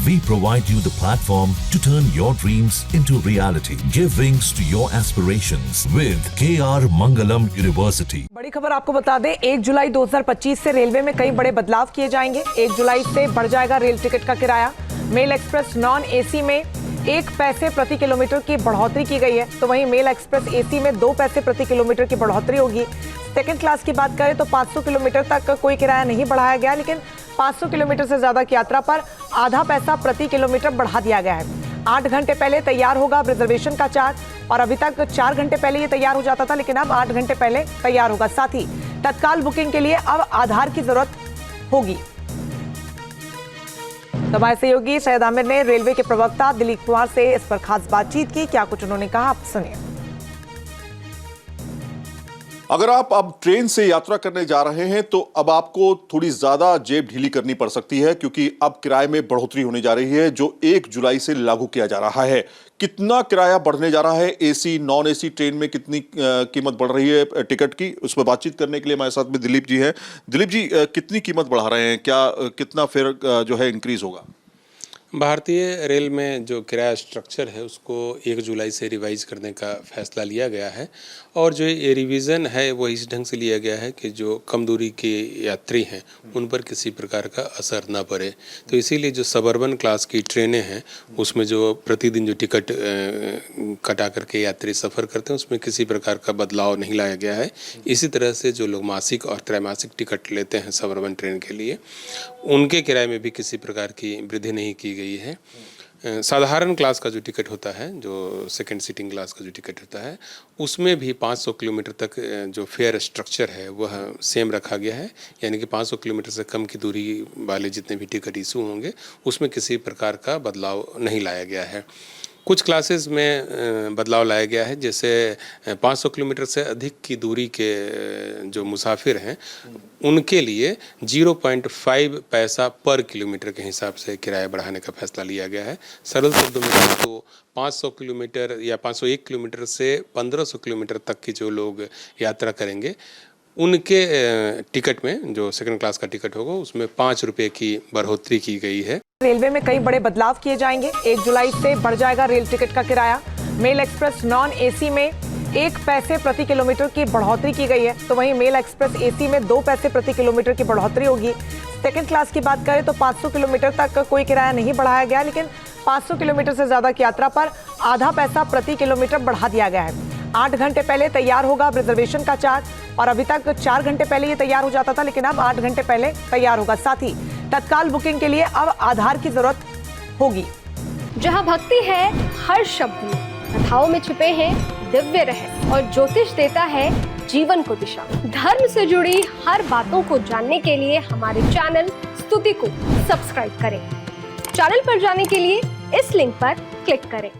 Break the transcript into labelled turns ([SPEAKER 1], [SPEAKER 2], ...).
[SPEAKER 1] We provide you the platform to turn your dreams into reality. Give wings to your aspirations with KR Mangalam University.
[SPEAKER 2] बड़ी खबर आपको बता दें, 1 जुलाई 2025 से railway में कई बड़े बदलाव किए जाएंगे। 1 जुलाई से बढ़ जाएगा रेल टिकट का किराया। मेल एक्सप्रेस नॉन एसी में 1 पैसे प्रति किलोमीटर की बढ़ोतरी की गई है, तो वहीं मेल एक्सप्रेस एसी में 2 पैसे प्रति किलोमीटर की बढ़ोतरी होगी। सेकंड क्लास की बात करें तो 500 किलोमीटर तक कोई किराया नहीं बढ़ाया गया, लेकिन 500 किलोमीटर से ज्यादा की यात्रा पर आधा पैसा प्रति किलोमीटर बढ़ा दिया गया है। 8 घंटे पहले तैयार होगा रिजर्वेशन का चार्ट, और अभी तक 4 घंटे पहले ये तैयार हो जाता था, लेकिन अब 8 घंटे पहले तैयार होगा। साथ ही तत्काल बुकिंग के लिए अब आधार की जरूरत होगी। हमारे सहयोगी सैयद आमिर ने रेलवे के प्रवक्ता दिलीप कुमार से इस पर खास बातचीत की। क्या कुछ उन्होंने कहा, आप सुनिए।
[SPEAKER 3] अगर आप अब ट्रेन से यात्रा करने जा रहे हैं तो अब आपको थोड़ी ज्यादा जेब ढीली करनी पड़ सकती है, क्योंकि अब किराए में बढ़ोतरी होने जा रही है जो 1 जुलाई से लागू किया जा रहा है। कितना किराया बढ़ने जा रहा है, एसी नॉन एसी ट्रेन में कितनी कीमत बढ़ रही है टिकट की, उस पर बातचीत करने के लिए हमारे साथ में दिलीप जी हैं। दिलीप जी, कितनी कीमत बढ़ा रहे हैं, क्या कितना फिर जो है इंक्रीज होगा?
[SPEAKER 4] भारतीय रेल में जो किराया स्ट्रक्चर है उसको 1 जुलाई से रिवाइज करने का फैसला लिया गया है, और जो ये रिवीजन है वो इस ढंग से लिया गया है कि जो कम दूरी के यात्री हैं उन पर किसी प्रकार का असर ना पड़े। तो इसीलिए जो सबअर्बन क्लास की ट्रेनें हैं उसमें जो प्रतिदिन जो टिकट कटा करके यात्री सफ़र करते हैं उसमें किसी प्रकार का बदलाव नहीं लाया गया है। इसी तरह से जो लोग मासिक और त्रैमासिक टिकट लेते हैं सबअर्बन ट्रेन के लिए, उनके किराए में भी किसी प्रकार की वृद्धि नहीं की गई है। साधारण क्लास का जो टिकट होता है, जो सेकंड सीटिंग क्लास का जो टिकट होता है, उसमें भी 500 किलोमीटर तक जो फेयर स्ट्रक्चर है वह सेम रखा गया है। यानी कि 500 किलोमीटर से कम की दूरी वाले जितने भी टिकट इशू होंगे उसमें किसी प्रकार का बदलाव नहीं लाया गया है। कुछ क्लासेस में बदलाव लाया गया है, जैसे 500 किलोमीटर से अधिक की दूरी के जो मुसाफिर हैं उनके लिए 0.5 पैसा पर किलोमीटर के हिसाब से किराया बढ़ाने का फैसला लिया गया है। सरल शब्दों में कहें तो 500 किलोमीटर या 501 किलोमीटर से 1500 किलोमीटर तक की जो लोग यात्रा करेंगे उनके टिकट में, जो सेकंड क्लास का टिकट होगा, उसमें 5 रुपये की बढ़ोतरी की गई है।
[SPEAKER 2] रेलवे में कई बड़े बदलाव किए जाएंगे। 1 जुलाई से बढ़ जाएगा रेल टिकट का किराया। मेल एक्सप्रेस नॉन एसी में 1 पैसे प्रति किलोमीटर की बढ़ोतरी की गई है, तो वहीं मेल एक्सप्रेस एसी में 2 पैसे प्रति किलोमीटर की बढ़ोतरी होगी। सेकंड क्लास की बात करें तो 500 किलोमीटर तक कोई किराया नहीं बढ़ाया गया, लेकिन 500 किलोमीटर से ज्यादा की यात्रा पर आधा पैसा प्रति किलोमीटर बढ़ा दिया गया है। 8 घंटे पहले तैयार होगा रिजर्वेशन का चार्ट, और अभी तक 4 घंटे पहले ये तैयार हो जाता था, लेकिन अब 8 घंटे पहले तैयार होगा। साथ ही तत्काल बुकिंग के लिए अब आधार की जरूरत होगी।
[SPEAKER 5] जहां भक्ति है हर शब्द में, कथाओं में छुपे हैं दिव्य रहस्य, और ज्योतिष देता है जीवन को दिशा। धर्म से जुड़ी हर बातों को जानने के लिए हमारे चैनल स्तुति को सब्सक्राइब करें। चैनल पर जाने के लिए इस लिंक पर क्लिक करें।